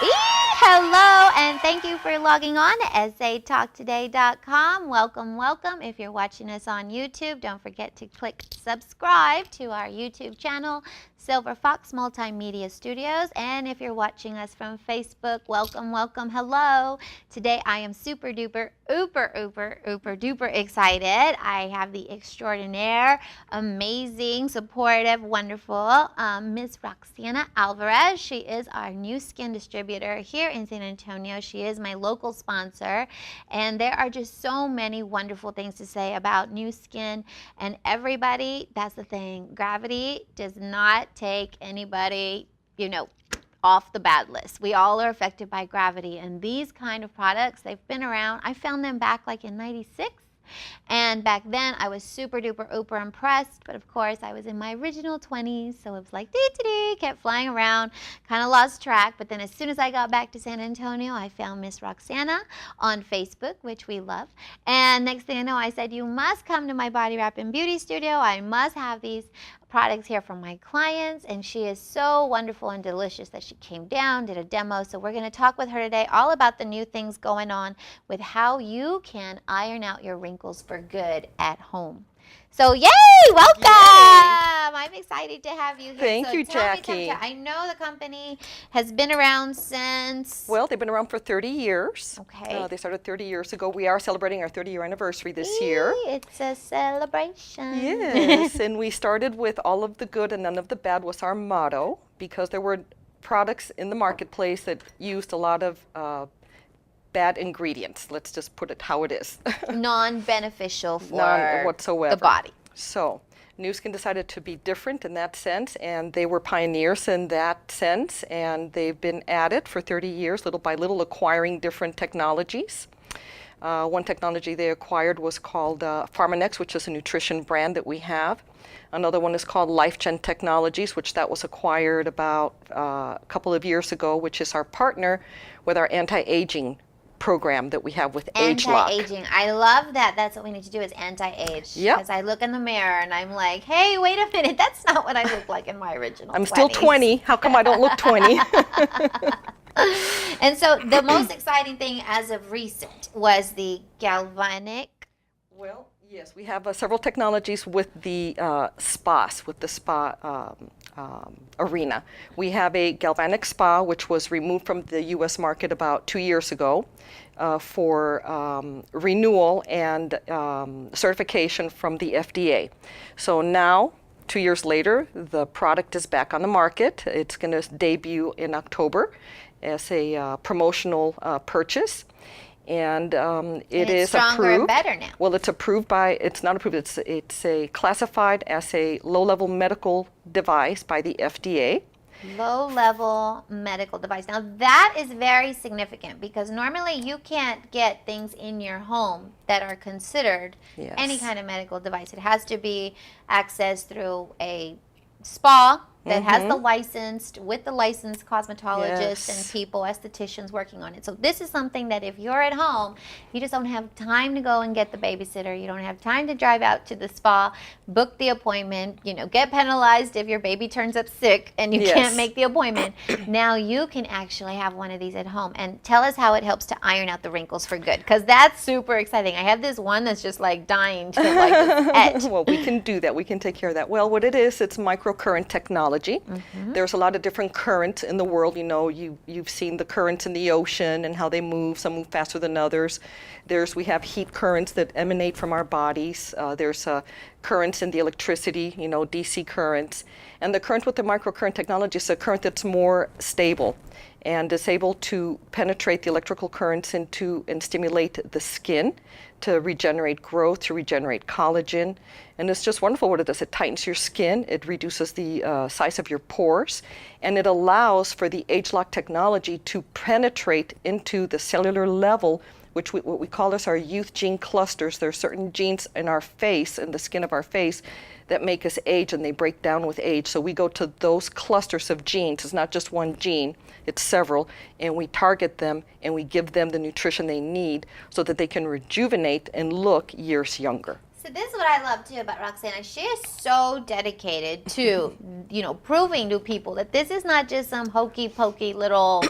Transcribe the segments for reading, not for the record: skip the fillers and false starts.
Hello, and thank you for logging on to satalktoday.com. Welcome, welcome. If you're watching us on YouTube, don't forget to click subscribe to our YouTube channel, Silver Fox Multimedia Studios. And if you're watching us from Facebook, welcome, welcome, hello. Today I am super duper, duper excited. I have the extraordinaire, amazing, supportive, wonderful Miss Roxanna Alvarez. She is our new skin distributor here in San Antonio. She is my local sponsor, and there are just so many wonderful things to say about new skin. And everybody, that's the thing, gravity does not take anybody, off the bad list. We all are affected by gravity, and these kind of products, they've been around. I found them back like in '96. And back then, I was super duper uber impressed, but of course, I was in my original 20s, so it was like, kept flying around, kind of lost track. But then as soon as I got back to San Antonio, I found Miss Roxanna on Facebook, which we love. And next thing I know, I said, you must come to my Body Wrap and Beauty Studio. I must have these products here from my clients, and she is so wonderful and delicious that she came down, did a demo. So we're going to talk with her today all about the new things going on with how you can iron out your wrinkles for good at home. So yay, welcome. Yay. I'm excited to have you here. Thank you, Jacqi. I know the company has been around since... Well, they've been around for 30 years. Okay. They started 30 years ago. We are celebrating our 30-year anniversary this year. It's a celebration. Yes, and we started with all of the good and none of the bad was our motto, because there were products in the marketplace that used a lot of bad ingredients. Let's just put it how it is. Non-beneficial for None whatsoever. the body. So, Nu Skin decided to be different in that sense, and they were pioneers in that sense, and they've been at it for 30 years, little by little acquiring different technologies. One technology they acquired was called Pharmanex, which is a nutrition brand that we have. Another one is called LifeGen Technologies, which that was acquired about a couple of years ago, which is our partner with our anti-aging program that we have with AgeLock. Anti-aging. I love that. That's what we need to do is anti-age. Yep. Because I look in the mirror and I'm like, hey, wait a minute. That's not what I look like in my original I'm 20s. still 20. How come I don't look 20? And so the most exciting thing as of recent was the galvanic. Well, yes, we have several technologies with the spas, with the spa arena. We have a galvanic spa, which was removed from the U.S. market about 2 years ago for renewal and certification from the FDA. So now, 2 years later, the product is back on the market. It's going to debut in October as a promotional purchase. And it is stronger approved. And better now. Well, it's approved by, it's not approved, it's a classified as a low-level medical device by the FDA. Low-level medical device. Now that is very significant because normally you can't get things in your home that are considered any kind of medical device. It has to be accessed through a spa that has the licensed cosmetologists and people, estheticians working on it. So this is something that if you're at home, you just don't have time to go and get the babysitter. You don't have time to drive out to the spa, book the appointment, get penalized if your baby turns up sick and you can't make the appointment. Now you can actually have one of these at home. And tell us how it helps to iron out the wrinkles for good, because that's super exciting. I have this one that's just like dying to like etch. Well, we can do that. We can take care of that. Well, what it is, it's microcurrent technology. There's a lot of different currents in the world. You've seen the currents in the ocean and how they move. Some move faster than others. We have heat currents that emanate from our bodies. There's currents in the electricity, DC currents. And the current with the microcurrent technology is a current that's more stable and is able to penetrate the electrical currents into and stimulate the skin to regenerate growth, to regenerate collagen. And it's just wonderful what it does. It tightens your skin, it reduces the size of your pores, and it allows for the AgeLock technology to penetrate into the cellular level, which what we call our youth gene clusters. There are certain genes in our face, in the skin of our face, that make us age, and they break down with age. So we go to those clusters of genes. It's not just one gene, it's several, and we target them and we give them the nutrition they need so that they can rejuvenate and look years younger. So this is what I love too about Roxanna. She is so dedicated to, proving to people that this is not just some hokey pokey little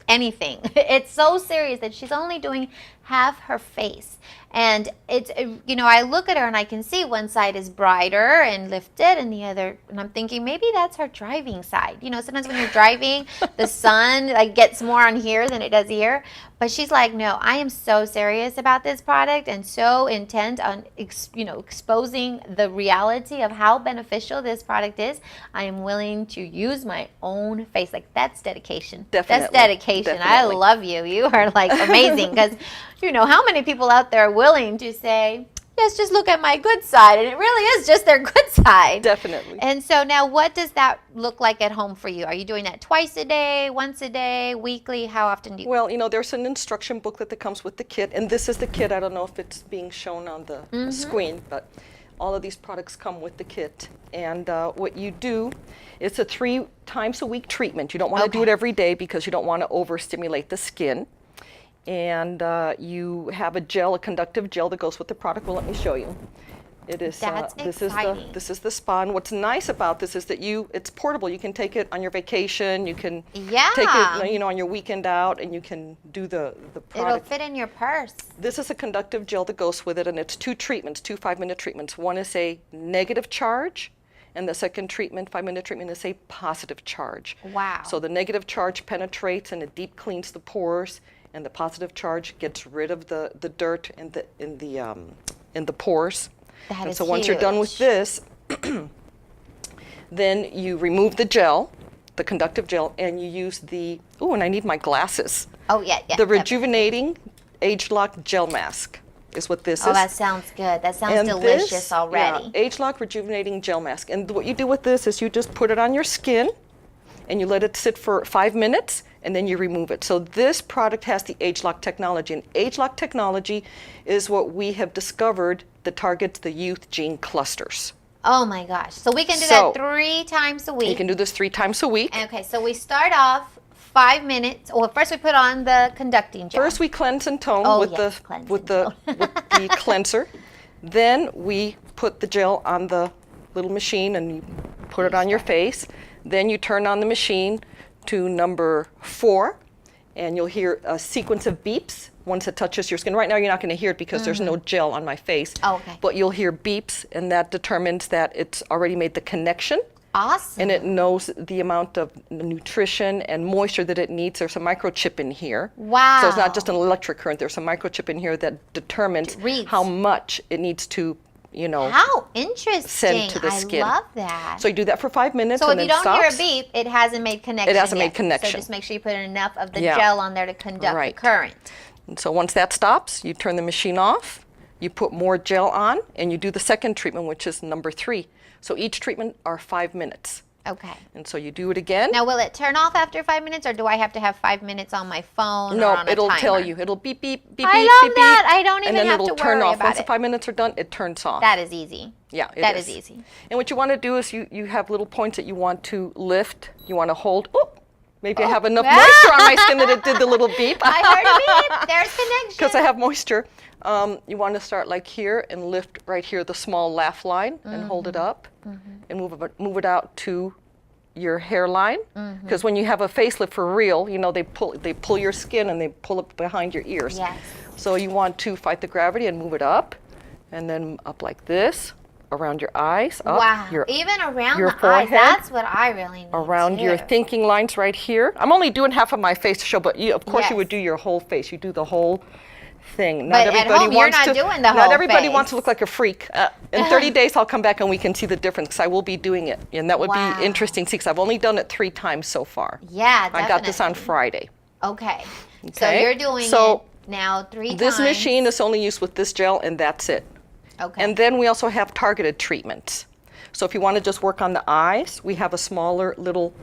anything. It's so serious that she's only doing half her face. And it's, you know, I look at her and I can see one side is brighter and lifted and the other, and I'm thinking maybe that's her driving side. You know, sometimes when you're driving, the sun like gets more on here than it does here. But she's like, no, I am so serious about this product and so intent on, exposing the reality of how beneficial this product is. I am willing to use my own face. Like, that's dedication. Definitely. That's dedication. Definitely. I love you. You are like amazing because, you know, how many people out there are willing to say, yes, just look at my good side, and it really is just their good side. Definitely. And so now what does that look like at home for you? Are you doing that twice a day, once a day, weekly? How often do you? Well, you know, there's an instruction booklet that comes with the kit, and this is the kit. I don't know if it's being shown on the screen, but all of these products come with the kit. And what you do, it's a 3 times a week treatment. You don't want to do it every day because you don't want to overstimulate the skin. And you have a gel, a conductive gel that goes with the product. Well, let me show you. It is. This is the spa. And what's nice about this is that it's portable. You can take it on your vacation. You can take it, you know, on your weekend out, and you can do the product. It'll fit in your purse. This is a conductive gel that goes with it, and it's 2 treatments, 2 5-minute treatments. One is a negative charge, and the second treatment, 5-minute treatment, is a positive charge. Wow. So the negative charge penetrates and it deep cleans the pores, and the positive charge gets rid of the dirt in the pores. That is so once you're done with this, then you remove the gel, the conductive gel, and you use and I need my glasses. Oh, yeah. The Rejuvenating Age Lock Gel Mask is what this is. Oh, that sounds good. That sounds delicious already. Yeah, Age Lock Rejuvenating Gel Mask. And what you do with this is you just put it on your skin, and you let it sit for 5 minutes, and then you remove it. So this product has the Age Lock technology, and Age Lock technology is what we have discovered that targets the youth gene clusters. Oh my gosh. So we can do that 3 times a week. You can do this 3 times a week. Okay, so we start off 5 minutes. Well, first we put on the conducting gel. First we cleanse and tone with the cleanser. Then we put the gel on the little machine and you put it on your face. Then you turn on the machine to number 4, and you'll hear a sequence of beeps once it touches your skin. Right now you're not going to hear it because there's no gel on my face. Oh, okay. But you'll hear beeps, and that determines that it's already made the connection. Awesome. And it knows the amount of nutrition and moisture that it needs. There's a microchip in here. Wow. So it's not just an electric current. There's a microchip in here that determines how much it needs to, you know, how interesting. Send to the skin. I love that. So you do that for 5 minutes, so and if then you don't stops. hear a beep, it hasn't made connection. It hasn't yet. made connection. So just make sure you put in enough of the gel on there to conduct the current. And so once that stops, you turn the machine off, you put more gel on, and you do the second treatment, which is number 3. So each treatment are 5 minutes. Okay. And so you do it again. Now, will it turn off after 5 minutes, or do I have to have 5 minutes on my phone or on a it'll timer? tell you. It'll beep, beep, beep, beep, I beep, love beep, that. I don't even and then have it'll to turn worry off. about Once it. the 5 minutes are done, it turns off. That is easy. Yeah, that is easy. And what you want to do is you have little points that you want to lift. You want to hold. Oh, maybe I have enough moisture on my skin that it did the little beep. I heard a beep. There's connection. Because I have moisture. You want to start like here and lift right here the small laugh line and hold it up and move it out to your hairline. Because when you have a facelift for real, you know, they pull your skin and they pull it behind your ears. Yes. So you want to fight the gravity and move it up, and then up like this, around your eyes, up. Wow. Even around your the forehead, eyes. That's what I really need. Around your thinking lines right here. I'm only doing half of my face to show, but of course you would do your whole face. You do the whole thing. But at home, you're not doing the whole Not everybody face. wants to look like a freak. In 30 days, I'll come back and we can see the difference, because I will be doing it. And that would be interesting to see, because I've only done it 3 times so far. Yeah, definitely. I got this on Friday. Okay. So you're doing it now 3 times. This machine is only used with this gel, and that's it. Okay. And then we also have targeted treatments. So if you want to just work on the eyes, we have a smaller little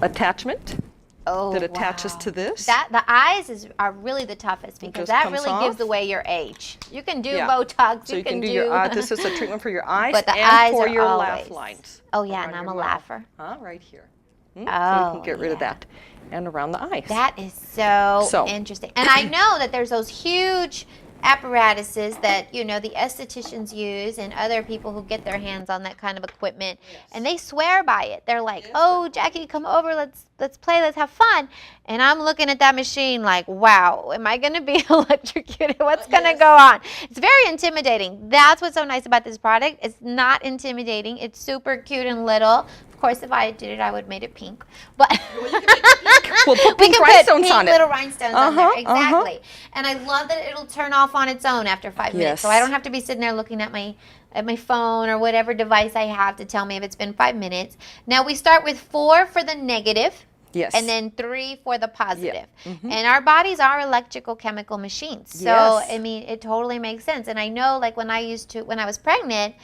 attachment that attaches to this. The eyes are really the toughest, because that really gives away your age. You can do Botox. So you can do your eyes. This is a treatment for your eyes, but the and eyes for are your always laugh lines. Oh yeah, and I'm a laugher. Right here. So you Oh, can get rid of that. And around the eyes. That is so interesting. And I know that there's those huge apparatuses that, you know, the estheticians use and other people who get their hands on that kind of equipment, and they swear by it. They're like, oh, Jacqui, come over, let's play, let's have fun. And I'm looking at that machine like, wow, am I going to be electrocuted? What's going to go on? It's very intimidating. That's what's so nice about this product. It's not intimidating. It's super cute and little. Of course, if I did it, I would have made it pink. But we'll put we pink can rhinestones put pink on it. little rhinestones on there. Exactly. And I love that it'll turn off on its own after 5 minutes. So I don't have to be sitting there looking at my phone or whatever device I have to tell me if it's been 5 minutes. Now we start with 4 for the negative. Yes. And then 3 for the positive. Yeah. And our bodies are electrical chemical machines. So, I mean, it totally makes sense. And I know, like, when I was pregnant,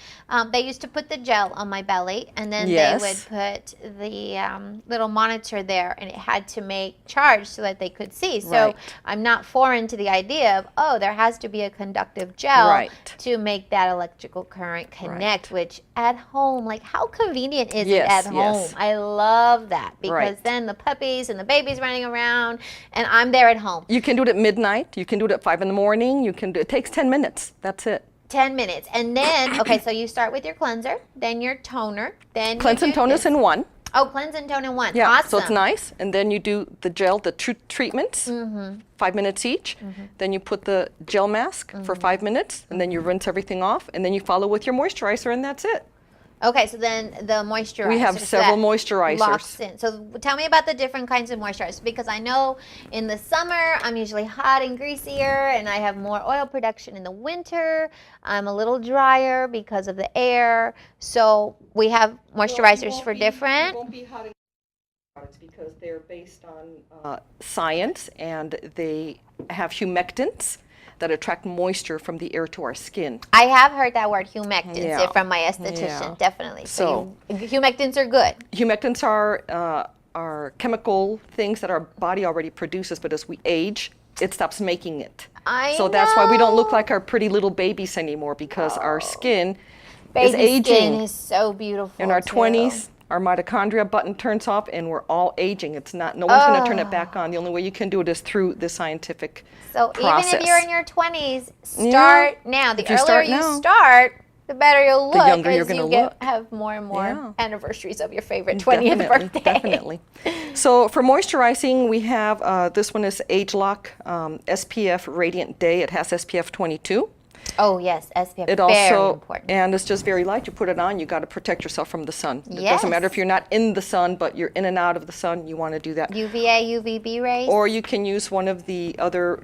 they used to put the gel on my belly, and then they would put the little monitor there, and it had to make charge so that they could see. So I'm not foreign to the idea of, oh, there has to be a conductive gel to make that electrical current connect, which at home, like, how convenient is it at home? I love that, because then the puppies and the babies running around, and I'm there at home. You can do it at midnight. You can do it at 5 in the morning. You can do it takes 10 minutes. That's it. 10 minutes. And then, okay, so you start with your cleanser, then your toner, then cleanse and toner in one. Oh, cleanse and tone in one. Yeah, awesome. so it's nice. And then you do the gel, the treatments, 5 minutes each. Then you put the gel mask for 5 minutes, and then you rinse everything off, and then you follow with your moisturizer, and that's it. Okay, so then the moisturizer. We have several moisturizers. Locks in. So tell me about the different kinds of moisturizers, because I know in the summer I'm usually hot and greasier, and I have more oil production in the winter. I'm a little drier because of the air. So we have moisturizers for different. You won't be hot and products because they're based on science, and they have humectants that attract moisture from the air to our skin. I have heard that word, humectants, from my esthetician, definitely. So humectants are good. Humectants are chemical things that our body already produces, but as we age, it stops making it. So that's why we don't look like our pretty little babies anymore, because our skin is aging. Baby skin is so beautiful. In our 20s, our mitochondria button turns off, and we're all aging. It's not. No one's going to turn it back on. The only way you can do it is through the scientific process. Even if you're in your 20s, start now. The earlier start you now, start, the better you'll look. The younger you're going to look. Have more and more anniversaries of your favorite 20th birthday. Definitely. So for moisturizing, we have this one is Age Lock SPF Radiant Day. It has SPF 22. Oh yes, SPF. It very also, important. and it's just very light. You put it on, you got to protect yourself from the sun. It doesn't matter if you're not in the sun, but you're in and out of the sun. You want to do that. UVA, UVB rays. Or you can use one of the other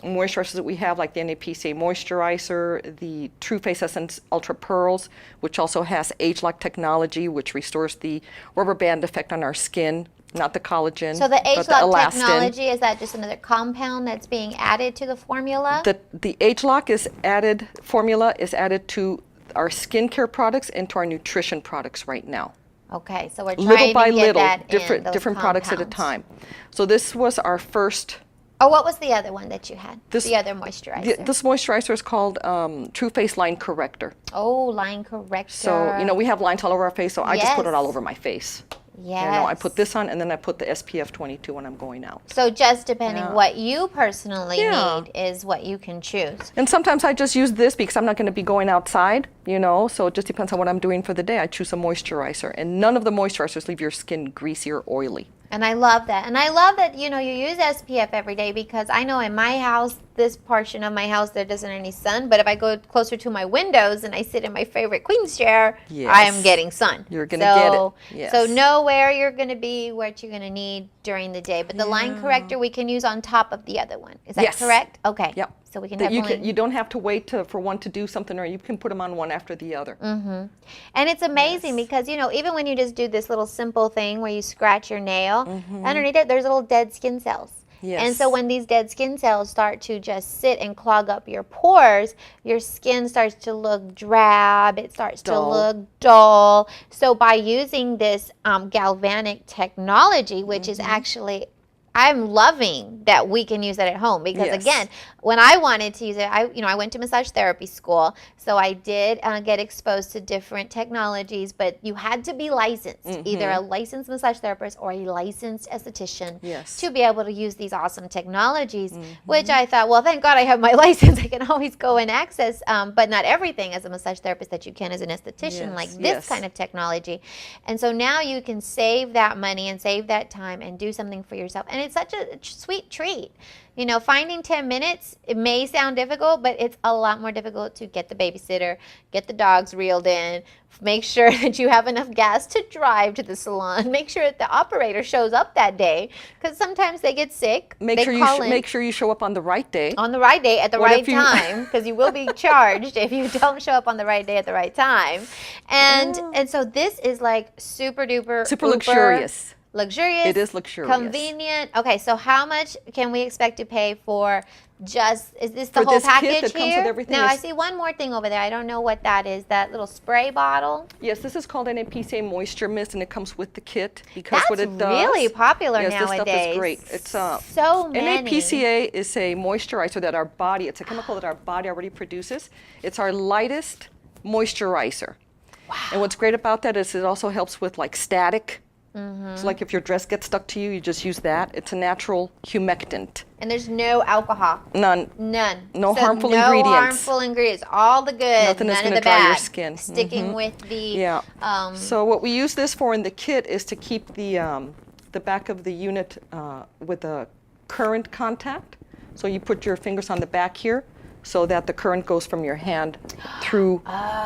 moisturizers that we have, like the NAPCA moisturizer, the True Face Essence Ultra Pearls, which also has Age Lock technology, which restores the rubber band effect on our skin. Not the collagen, so the Age Lock elastin. technology, is that just another compound that's being added to the formula? The Age Lock formula is added to our skincare products and to our nutrition products right now. Okay, so we're trying little by to get little, that different products at a time. So this was our first. Oh, what was the other one that you had? The other moisturizer. This moisturizer is called True Face Line Corrector. Oh, line corrector. So we have lines all over our face, so I just put it all over my face. Yes. I put this on, and then I put the SPF 22 when I'm going out. So just depending what you personally need is what you can choose. And sometimes I just use this because I'm not going to be going outside, so it just depends on what I'm doing for the day. I choose a moisturizer, and none of the moisturizers leave your skin greasy or oily. And I love that. And I love that, you use SPF every day, because I know in my house, this portion of my house, there doesn't any sun. But if I go closer to my windows and I sit in my favorite queen's chair, I am getting sun. You're going to get it. Yes. So know where you're going to be, what you're going to need during the day. But the line corrector we can use on top of the other one. Is that correct? Okay. Yep. So we can definitely... You don't have to wait for one to do something, or you can put them on one after the other. Mm-hmm. And it's amazing because, even when you just do this little simple thing where you scratch your nail, underneath it, there's little dead skin cells. Yes. And so when these dead skin cells start to just sit and clog up your pores, your skin starts to look drab, it starts to look dull. So by using this galvanic technology, which is actually I'm loving that we can use it at home because Yes. again, when I wanted to use it, I went to massage therapy school, so I did get exposed to different technologies, but you had to be licensed, either a licensed massage therapist or a licensed esthetician Yes. to be able to use these awesome technologies, which I thought, well, thank God I have my license. I can always go and access, but not everything as a massage therapist that you can as an esthetician, Yes, like this yes. kind of technology. And so now you can save that money and save that time and do something for yourself. And it's such a sweet treat. You know, finding 10 minutes, it may sound difficult, but it's a lot more difficult to get the babysitter, get the dogs reeled in, make sure that you have enough gas to drive to the salon, make sure that the operator shows up that day, because sometimes they get sick. Make sure you show up on the right day. On the right day at the What right if you- time, because you will be charged if you don't show up on the right day at the right time. And so this is like super duper Super uber luxurious. luxurious. It is luxurious. Convenient. Okay, so how much can we expect to pay for just, is this the For whole this kit package that comes here? with everything Now, I is- see one more thing over there. I don't know what that is. That little spray bottle. Yes, this is called an APCA moisture mist, and it comes with the kit because That's what it does. really popular yes, nowadays. This stuff is great. It's so many. NAPCA is a moisturizer that our body. It's a chemical that our body already produces. It's our lightest moisturizer. Wow. And what's great about that is it also helps with like static. So like if your dress gets stuck to you, you just use that. It's a natural humectant. And there's no alcohol. None. None. No So harmful no ingredients. harmful ingredients. All the good, Nothing that's none of gonna the dry your bad. skin. Sticking with the Yeah. So what we use this for in the kit is to keep the back of the unit with a current contact. So you put your fingers on the back here, so that the current goes from your hand through,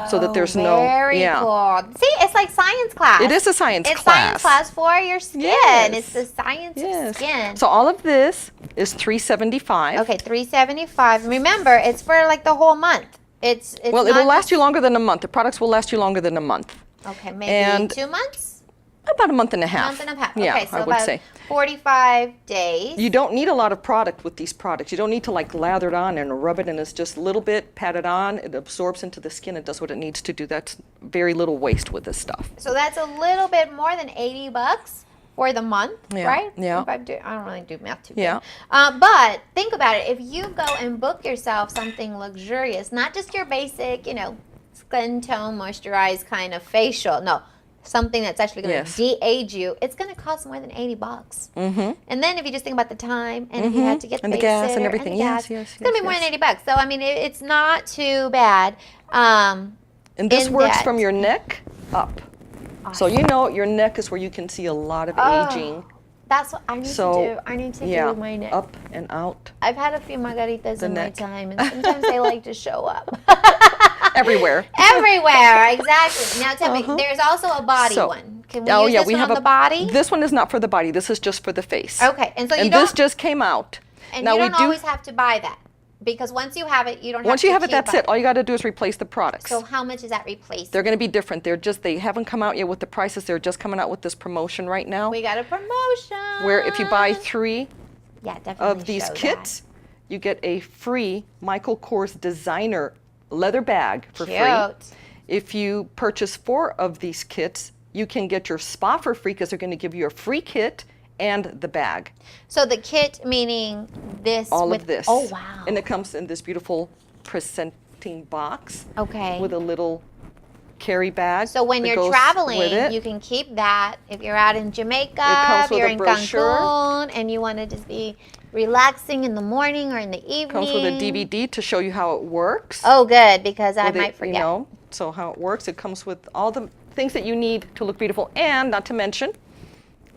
so that there's no. Very cool. See, it's like science class. It is a science It's class. science class for your skin. Yes. It's the science of Yes. skin. So all of this is $375. Okay, $375. Remember, it's for like the whole month. It's Well, not it'll last just- you longer than a month. The products will last you longer than a month. Okay, maybe and 2 months. About a month and a half. Month and a half. Yeah, Okay, so I would about say. 45 days. You don't need a lot of product with these products. You don't need to like lather it on and rub it in. It's just a little bit, pat it on, it absorbs into the skin, it does what it needs to do. That's very little waste with this stuff. So that's a little bit more than $80 for the month, Yeah, right? yeah. If I don't really do math too Yeah. good. But think about it. If you go and book yourself something luxurious, not just your basic, skin tone moisturized kind of facial. No, something that's actually going to Yes. de-age you. It's going to cost more than $80. Mm-hmm. And then if you just think about the time, and if you had to get And the babysitter gas and everything. the Yes, gas, yes, it's going to yes, be more yes. than $80. So I mean, it's not too bad. And this in works that- from your neck up. So you know your neck is where you can see a lot of Oh, aging. That's what I need So to do. I need to yeah, do my neck. up and out, I've had a few margaritas The in neck. my time, and sometimes they like to show up. everywhere. Everywhere, exactly. Now tell me, there's also a body So- one. Can we use this one on the body? This one is not for the body. This is just for the face. Okay, and so you And don't, this just came out. and now you we don't always have to buy that because once you have it, you don't. Once have you to have it, keep that's buying it. All you got to do is replace the products. So how much is that replaced? They're going to be different. They haven't come out yet with the prices. They're just coming out with this promotion right now. We got a promotion. Where if you buy 3 yeah, definitely of these show kits, you get a free Michael Kors designer leather bag for free. Cute. If you purchase 4 of these kits, you can get your spa for free because they're going to give you a free kit and the bag. So the kit meaning this. All with, of this. Oh wow. And it comes in this beautiful presenting box Okay. with a little carry bag. So when that you're goes traveling, with it. you can keep that. If you're out in Jamaica, comes if with you're a in brochure. Cancun, and you want to just be relaxing in the morning or in the evening. Comes with a DVD to show you how it works. Oh, good, because I with might it, forget. You know, so how it works. It comes with all the things that you need to look beautiful, and not to mention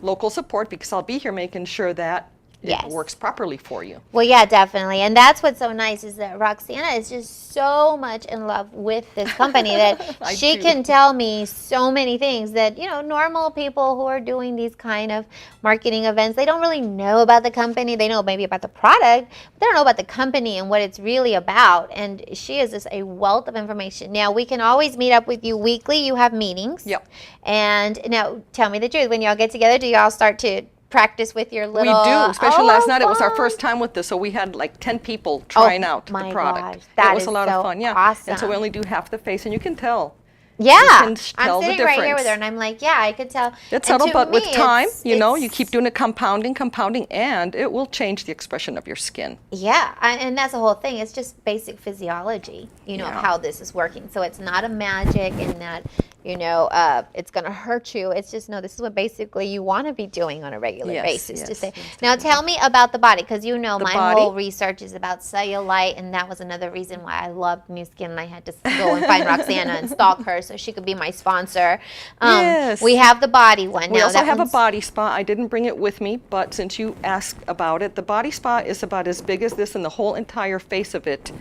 local support, because I'll be here making sure that Yes. it works properly for you. Well, yeah, definitely. And that's what's so nice is that Roxanna is just so much in love with this company that I she do. can tell me so many things that, normal people who are doing these kind of marketing events, they don't really know about the company. They know maybe about the product, but they don't know about the company and what it's really about. And she is just a wealth of information. Now, we can always meet up with you weekly. You have meetings. Yep. And now, tell me the truth. When y'all get together, do y'all start to practice with your little... We do, especially last night. It was our fun. first time with this, so we had like 10 people trying out my the product. gosh, that it was is a lot so of fun, yeah. awesome. And so we only do half the face, and you can tell Yeah, You can I'm tell the sitting right here with difference. her, and I'm like, yeah, I could tell. It's And subtle, to but with me, time, you it's keep doing it, compounding, and it will change the expression of your skin. yeah, and that's the whole thing. It's just basic physiology, of Yeah. how this is working. So it's not a magic and that, it's going to hurt you. It's just, no, this is what basically you want to be doing on a regular Yes, basis to yes, say. yes, Now tell me about the body, because The my body? whole research is about cellulite, and that was another reason why I loved New Skin, and I had to go and find Roxanna and stalk her so she could be my sponsor. Yes. We have the body one. We Now, also that have a one's- body spa. I didn't bring it with me, but since you asked about it, the body spa is about as big as this, and the whole entire face of it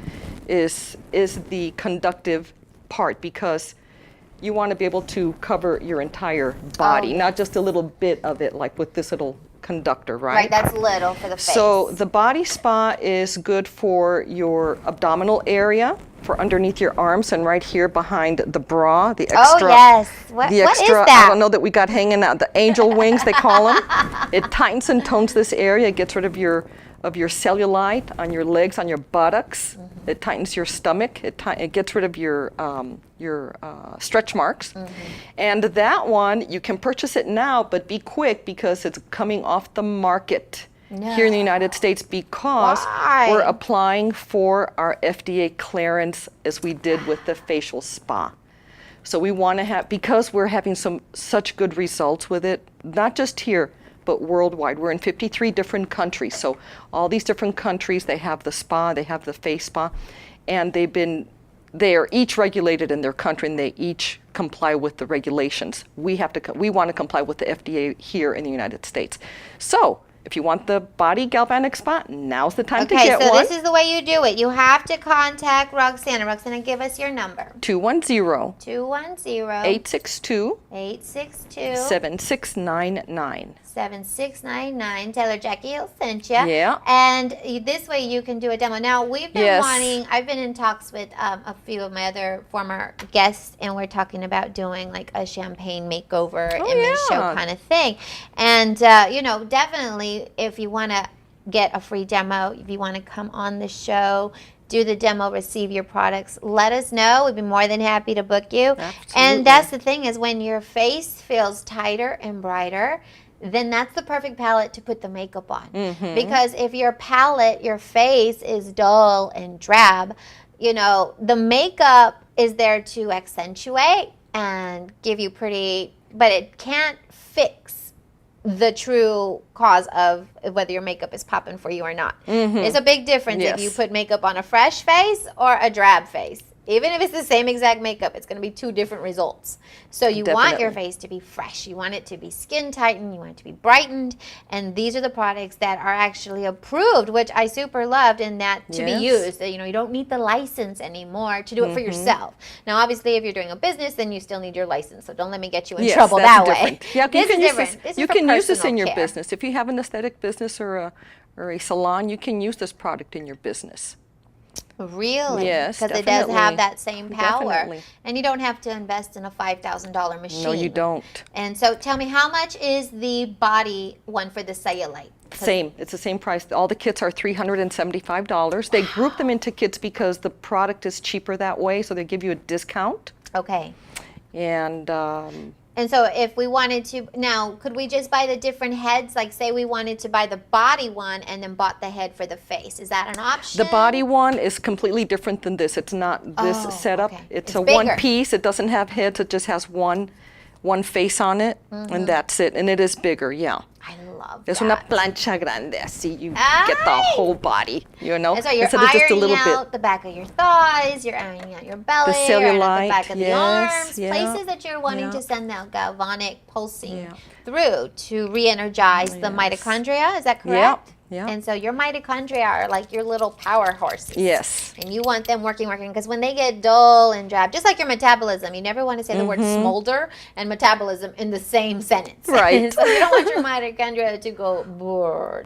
is the conductive part, because you want to be able to cover your entire body, Oh, not just a little bit of it, like with this little conductor, right? Right, that's little for the face. So the body spa is good for your abdominal area, for underneath your arms, and right here behind the bra, the extra. Oh, yes. What is that? I don't know that we got hanging out, the angel wings they call them. It tightens and tones this area. It gets rid of your cellulite on your legs, on your buttocks. Mm-hmm. It tightens your stomach. It gets rid of your stretch marks. Mm-hmm. And that one, you can purchase it now, but be quick because it's coming off the market here in the United States, because Why? we're applying for our FDA clearance as we did with the facial spa. So we want to have, because we're having such good results with it, not just here, but worldwide. We're in 53 different countries. So all these different countries, they have the spa, they have the face spa, and they are each regulated in their country, and they each comply with the regulations. We want to comply with the FDA here in the United States. So if you want the body galvanic spa, now's the time to get one. Okay, so this is the way you do it. You have to contact Roxanna. Roxanna, give us your number. 210-862 7699. 7699. Tell her Jacqi Hill sent you. Yeah. And this way you can do a demo. Now, we've been Yes. I've been in talks with a few of my other former guests, and we're talking about doing like a champagne makeover image show kind of thing. And, definitely if you want to get a free demo, if you want to come on the show, do the demo, receive your products, let us know. We'd be more than happy to book you. Absolutely. And that's the thing, is when your face feels tighter and brighter, then that's the perfect palette to put the makeup on. Mm-hmm. Because if your face is dull and drab, the makeup is there to accentuate and give you pretty, but it can't fix the true cause of whether your makeup is popping for you or not. Mm-hmm. There's a big difference if you put makeup on a fresh face or a drab face. Even if it's the same exact makeup, it's going to be two different results. So you want your face to be fresh. You want it to be skin tightened. You want it to be brightened. And these are the products that are actually approved, which I super loved, and that to be used. You don't need the license anymore to do it for yourself. Now, obviously, if you're doing a business, then you still need your license. So don't let me get you in trouble that way. Yeah, this is different. You can use this in your business. If you have an aesthetic business or a salon, you can use this product in your business. Really? Yes, because it does have that same power. Definitely. And you don't have to invest in a $5,000 machine. No, you don't. And so tell me, how much is the body one for the cellulite? Same. It's the same price. All the kits are $375. They group them into kits because the product is cheaper that way, so they give you a discount. Okay. And so if we wanted to, now, could we just buy the different heads? Like, say we wanted to buy the body one and then bought the head for the face. Is that an option? The body one is completely different than this. It's not this setup. Okay. It's a one piece. It doesn't have heads. It just has one face on it, and that's it. And it is bigger, yeah. I love Es that. una plancha grande, así you get the whole body, And so you're instead of just a little ironing out bit. the back of your thighs, you're ironing out your belly, The ironing out cellulite, the back of the arms, yeah, places that you're wanting yeah. to send that galvanic pulsing through to re-energize the mitochondria. Is that correct? Yeah. And so your mitochondria are like your little power horses. Yes. And you want them working, because when they get dull and drab, just like your metabolism, you never want to say the word smolder and metabolism in the same sentence. Right. So you don't want your mitochondria to go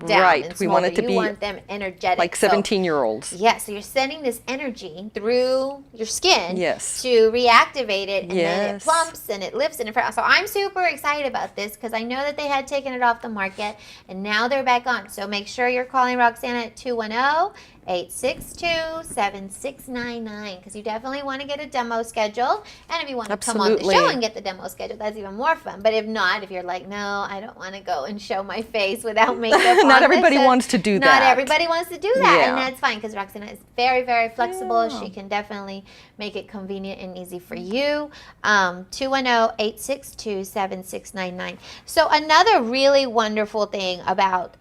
down. Right. And We want it to you be want them energetic. like 17-year-olds. Yeah, so you're sending this energy through your skin Yes. to reactivate it, and then it Yes. plumps and it lifts and it. So I'm super excited about this because I know that they had taken it off the market and now they're back on. So make sure you're calling Roxanna at 210-862-7699 because you definitely want to get a demo scheduled. And if you want to come on the show and get the demo scheduled, that's even more fun. But if not, if you're like, no, I don't want to go and show my face without makeup Not everybody wants to do that. Not everybody wants to do that. Yeah. And that's fine because Roxanna is very, very flexible. She can definitely make it convenient and easy for you. 210-862-7699. So another really wonderful thing about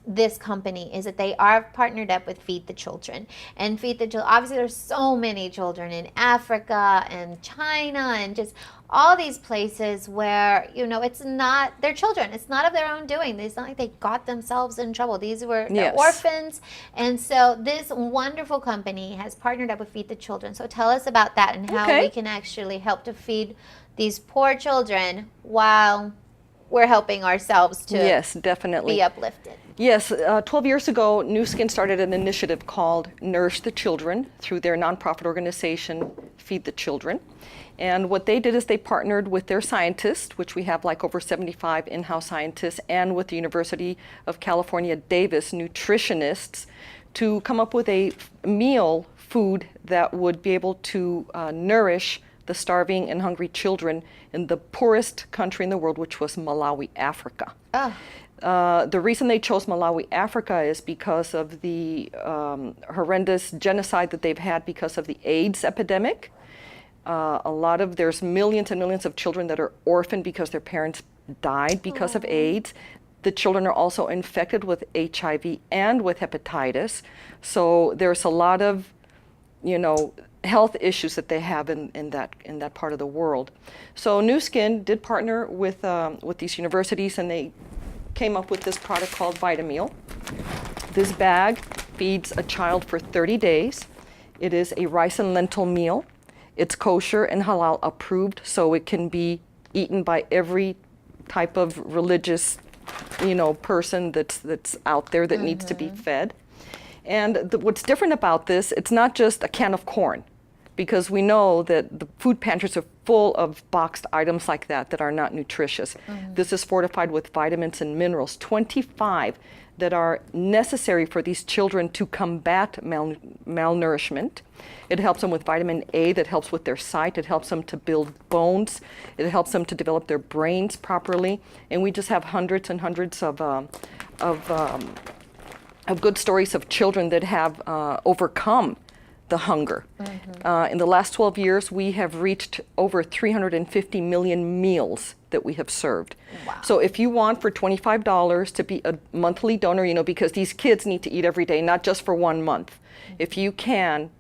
this company is that they are partnered up with Feed the Children. And Feed the Children, obviously there's so many children in Africa and China and just all these places where, you know, it's not their children. It's not of their own doing. It's not like they got themselves in trouble. These were orphans. And so this wonderful company has partnered up with Feed the Children. So tell us about that and how we can actually help to feed these poor children while we're helping ourselves to definitely be uplifted. Yes, 12 years ago, Nu Skin started an initiative called Nourish the Children through their nonprofit organization, Feed the Children. And what they did is they partnered with their scientists, which we have like over 75 in-house scientists, and with the University of California, Davis nutritionists to come up with a meal food that would be able to nourish the starving and hungry children in the poorest country in the world, which was Malawi, Africa. The reason they chose Malawi, Africa is because of the horrendous genocide that they've had because of the AIDS epidemic. There's millions and millions of children that are orphaned because their parents died because of AIDS. The children are also infected with HIV and with hepatitis. So there's a lot of, you know, health issues that they have in that part of the world. So Nu Skin did partner with these universities, and they came up with this product called Vitameal. This bag feeds a child for 30 days. It is a rice and lentil meal. It's kosher and halal approved, so it can be eaten by every type of religious, you know, person that's out there that needs to be fed. And what's different about this, it's not just a can of corn, because we know that the food pantries are full of boxed items like that are not nutritious. This is fortified with vitamins and minerals, 25 that are necessary for these children to combat malnourishment. It helps them with vitamin A that helps with their sight. It helps them to build bones. It helps them to develop their brains properly. And we just have hundreds and hundreds of good stories of children that have overcome the hunger. In the last 12 years, we have reached over 350 million meals that we have served. Wow. So if you want for $25 to be a monthly donor, you know, because these kids need to eat every day, not just for 1 month. If you can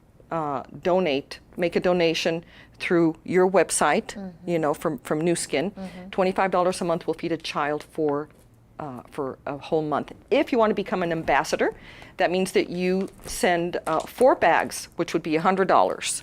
donate, make a donation through your website, you know, from Nu Skin, $25 a month will feed a child for a whole month. If you want to become an ambassador, that means that you send 4 bags, which would be $100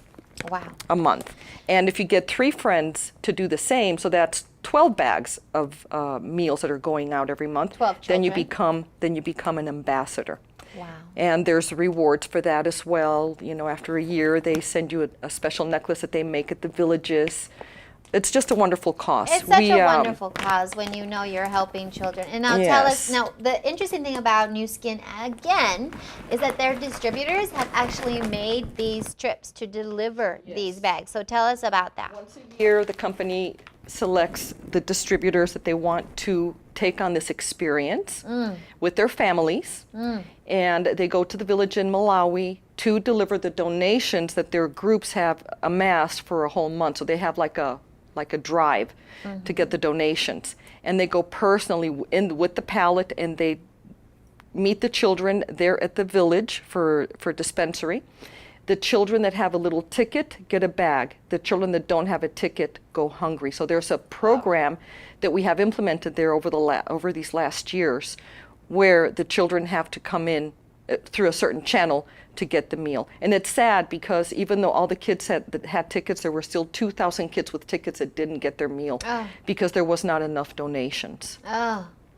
a month. And if you get 3 friends to do the same, so that's 12 bags of meals that are going out every month, then you become an ambassador. Wow. And there's rewards for that as well. You know, after a year, they send you a special necklace that they make at the villages. It's just a wonderful cause. It's such a wonderful cause when you know you're helping children. And now tell us, now the interesting thing about Nu Skin, again, is that their distributors have actually made these trips to deliver these bags. So tell us about that. Once a year, the company selects the distributors that they want to take on this experience with their families. And they go to the village in Malawi to deliver the donations that their groups have amassed for a whole month. So they have like a drive to get the donations, and they go personally with the pallet, and they meet the children there at the village for dispensary. The children that have a little ticket get a bag. The children that don't have a ticket go hungry. So there's a program that we have implemented there over these last years, where the children have to come in through a certain channel to get the meal. And it's sad because even though all the kids had tickets, there were still 2,000 kids with tickets that didn't get their meal because there was not enough donations.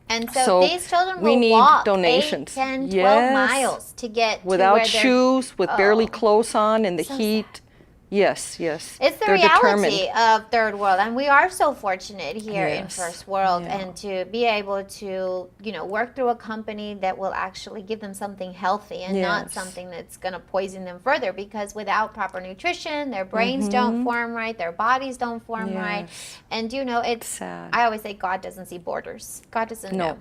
And so these children will need walk donations. 8, 10, 12 miles to get without to where shoes, with barely clothes on in the heat. Yes, yes. It's the They're reality determined. of third world, and we are so fortunate here in Yes. first world, Yeah. and to be able to, work through a company that will actually give them something healthy and not Yes. something that's going to poison them further, because without proper nutrition, their brains don't form right, their bodies don't form right. Yes. And it's Sad. I always say God doesn't see borders. God doesn't No. know.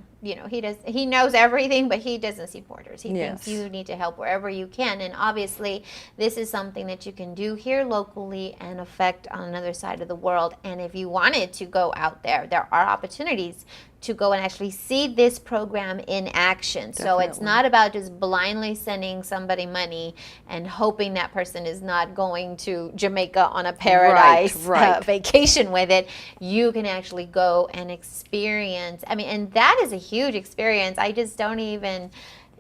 He knows everything, but he doesn't see borders. He Yes. thinks you need to help wherever you can. And obviously, this is something that you can do here locally and affect on another side of the world. And if you wanted to go out there, there are opportunities to go and actually see this program in action. So it's Definitely. not about just blindly sending somebody money and hoping that person is not going to Jamaica on a paradise Right. vacation with it. You can actually go and experience. And that is a huge experience. I just don't even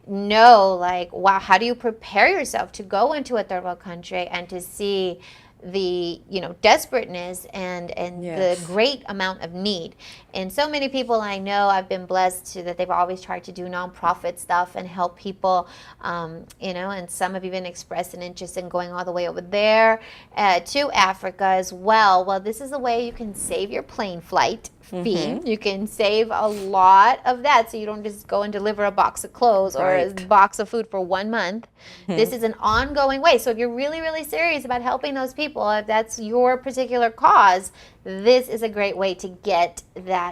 know, like, wow, how do you prepare yourself to go into a third world country and to see the desperateness and Yes. the great amount of need. And so many people I know, I've been blessed to that they've always tried to do nonprofit stuff and help people, and some have even expressed an interest in going all the way over there to Africa as well. Well, this is a way you can save your plane flight fee. You can save a lot of that, so you don't just go and deliver a box of clothes or a Right. box of food for 1 month. This is an ongoing way. So if you're really, really serious about helping those people, if that's your particular cause, this is a great way to get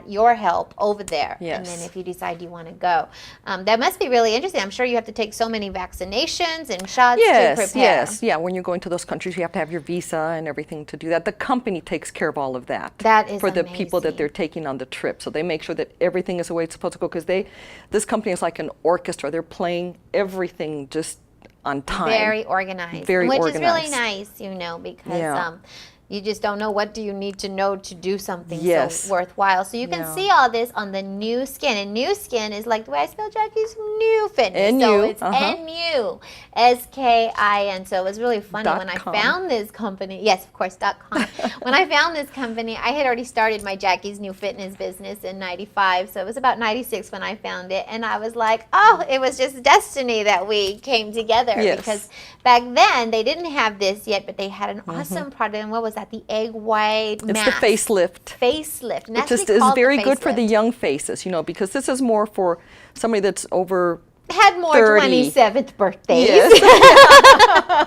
your help over there. Yes. And then if you decide you want to go, that must be really interesting. I'm sure you have to take so many vaccinations and shots to prepare. Yes. Yeah, when you're going to those countries, you have to have your visa and everything to do that. The company takes care of all of that. That is for the people that amazing. they're taking on the trip. So they make sure that everything is the way it's supposed to go, because this company is like an orchestra. They're playing everything just on time. Very organized. Very which organized. is really nice, because Yeah. you just don't know what do you need to know to do something Yes. so worthwhile. So you can Yeah. see all this on the New Skin. And New Skin is like the way I spell Jacqui's New Fitness. N-U, So it's uh-huh. NUSKIN. So it was really funny when I .com. found this company. Yes, of course, .com. When I found this company, I had already started my Jacqui's New Fitness business in 95. So it was about 96 when I found it. And I was like, oh, it was just destiny that we came together. Yes. Because back then, they didn't have this yet, but they had an awesome product. And what was that? The egg white It's mask. the facelift. Facelift. And It that's just what is they called very the good for the facelift. young faces, because this is more for somebody that's over Had more 30. 27th birthdays. Yes.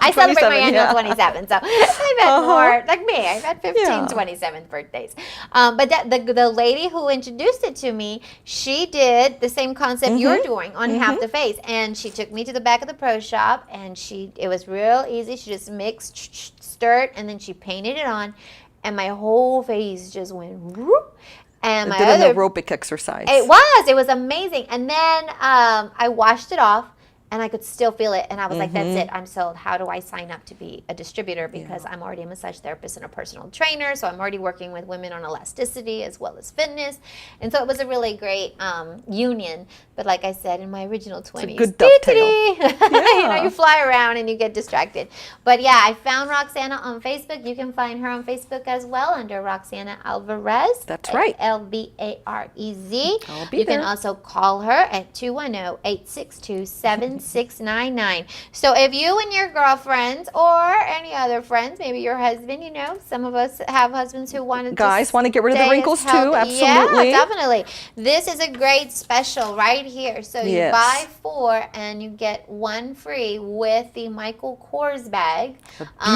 I celebrate my 27, annual yeah. 27, so I've had more, like me, I've had 15 Yeah. 27th birthdays. But the lady who introduced it to me, she did the same concept you're doing on half the face. And she took me to the back of the pro shop, and it was real easy. She just mixed, stirred, and then she painted it on. And my whole face just went whoop. And my did other an aerobic exercise. It was amazing. And then I washed it off, and I could still feel it. And I was like, that's it, I'm sold. How do I sign up to be a distributor? Because I'm already a massage therapist and a personal trainer, so I'm already working with women on elasticity as well as fitness. And so it was a really great union. But like I said, in my original 20s, good dovetail. you fly around and you get distracted. But yeah, I found Roxanna on Facebook. You can find her on Facebook as well under Roxanna Alvarez. That's right. Alvarez. I'll be You can there. also call her at 210-862-7699. So if you and your girlfriends or any other friends, maybe your husband, some of us have husbands who want to Guys want to get rid of the stay as wrinkles too, healthy. absolutely. Yeah, definitely. This is a great special right here. So you Yes. buy 4 and you get 1 free with the Michael Kors bag.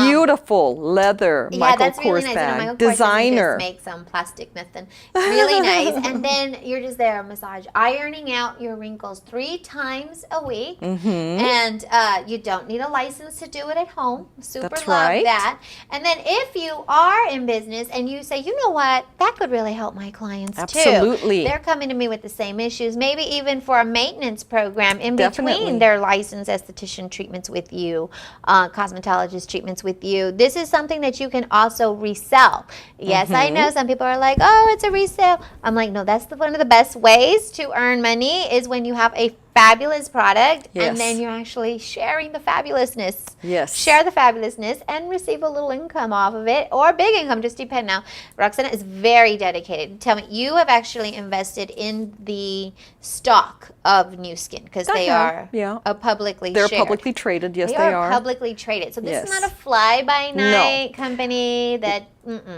Beautiful leather Michael That's really Kors nice. bag. And Michael Kors Designer. doesn't just make some plastic nothing. It's really nice. And then you're just there, massage, ironing out your wrinkles 3 times a week. And you don't need a license to do it at home. Super That's love right. that. And then if you are in business and you say, you know what, that could really help my clients too. Absolutely. They're coming to me with the same issues, maybe even for a maintenance program in Definitely. between their licensed esthetician treatments with you, cosmetologist treatments with you. This is something that you can also resell. Yes, I know some people are like, oh, it's a resale. I'm like, no, that's one of the best ways to earn money is when you have a fabulous product, Yes. and then you're actually sharing the fabulousness. Yes. Share the fabulousness and receive a little income off of it, or big income, just depend. Now, Roxanna is very dedicated. Tell me, you have actually invested in the stock of New Skin, because they are a publicly They're shared. publicly traded. Yes, They they are are. publicly traded. So this Yes. is not a fly-by-night company that...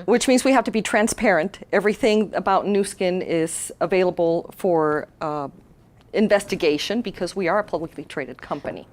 Which means we have to be transparent. Everything about New Skin is available for investigation, because we are a publicly traded company.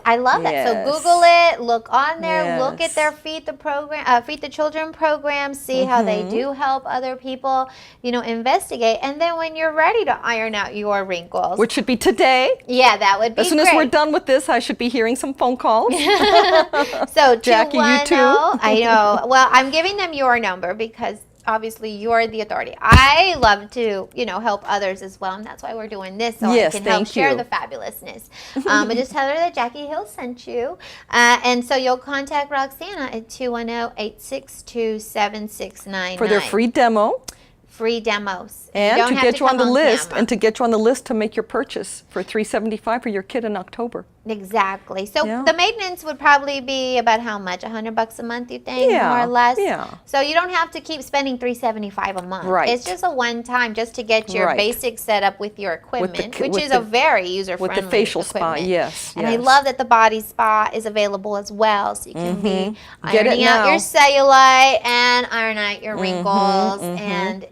I love that. So Yes. Google it, look on there, look at Yes. their Feed the Children program, see how they do help other people, investigate. And then when you're ready to iron out your wrinkles. Which should be today. Yeah, that would be As soon as we're done with this, I should be hearing some phone calls. So Jacqi, you too. I know. Well, I'm giving them your number because obviously you're the authority. I love to, help others as well, and that's why we're doing this, so Yes, I can help thank share you. the fabulousness. But just tell her that Jacqi Hill sent you, and so you'll contact Roxanna at 210-862-7699 For their free demo. Free demos. And to get you on the list, camera. and to get you on the list to make your purchase for $375 for your kid in October. Exactly. So the maintenance would probably be about how much? $100 a month, you think, more or less? Yeah. So you don't have to keep spending $375 a month. Right. It's just a one-time, just to get your basic setup with your equipment, which is a very user-friendly with the facial equipment. spa. Yes. And I love that the body spa is available as well, so you can be Get it ironing out now. your cellulite and iron out your wrinkles, and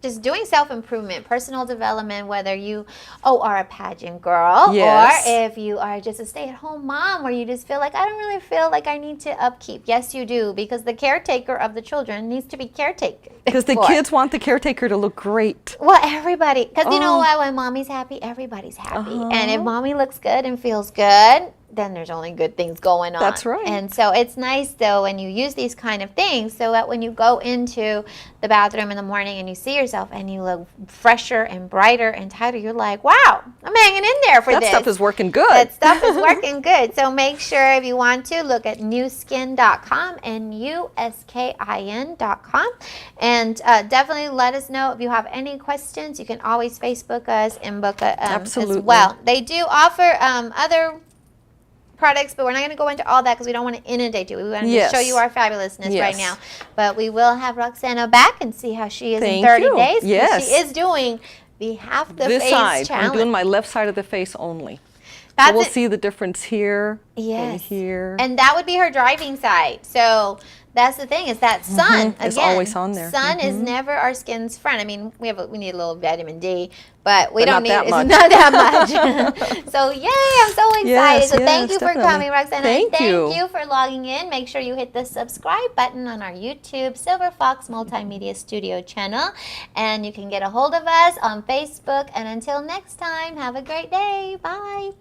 just doing self-improvement, personal development, whether you are a pageant girl, Yes. or if you are just a stay-at-home mom, where you just feel like, I don't really feel like I need to upkeep. Yes, you do, because the caretaker of the children needs to be caretaker. Because the kids want the caretaker to look great. Well, everybody, because you know what? When mommy's happy, everybody's happy. And if mommy looks good and feels good, then there's only good things going on. That's right. And so it's nice, though, when you use these kind of things, so that when you go into the bathroom in the morning and you see yourself and you look fresher and brighter and tighter, you're like, wow, I'm hanging in there for this. That stuff is working good. That stuff is working good. So make sure, if you want to, look at newskin.com and NUSKIN.com. And definitely let us know if you have any questions. You can always Facebook us and book as well. They do offer other products, but we're not going to go into all that because we don't want to inundate you. We want to show you our fabulousness right now. But we will have Roxanna back and see how she is in 30 days. Yes. She is doing the half the this face side. challenge. I'm doing my left side of the face only. That's so we'll see the difference here and here. And that would be her driving side. So that's the thing, is that sun, It's always on there. Sun is never our skin's friend. I mean, we need a little vitamin D, but we don't need that much. It's not that much. So yay, I'm so excited. Yes, so thank you definitely. for coming, Roxanna. Thank you. Thank you for logging in. Make sure you hit the subscribe button on our YouTube Silver Fox Multimedia Studio channel, and you can get a hold of us on Facebook. And until next time, have a great day. Bye.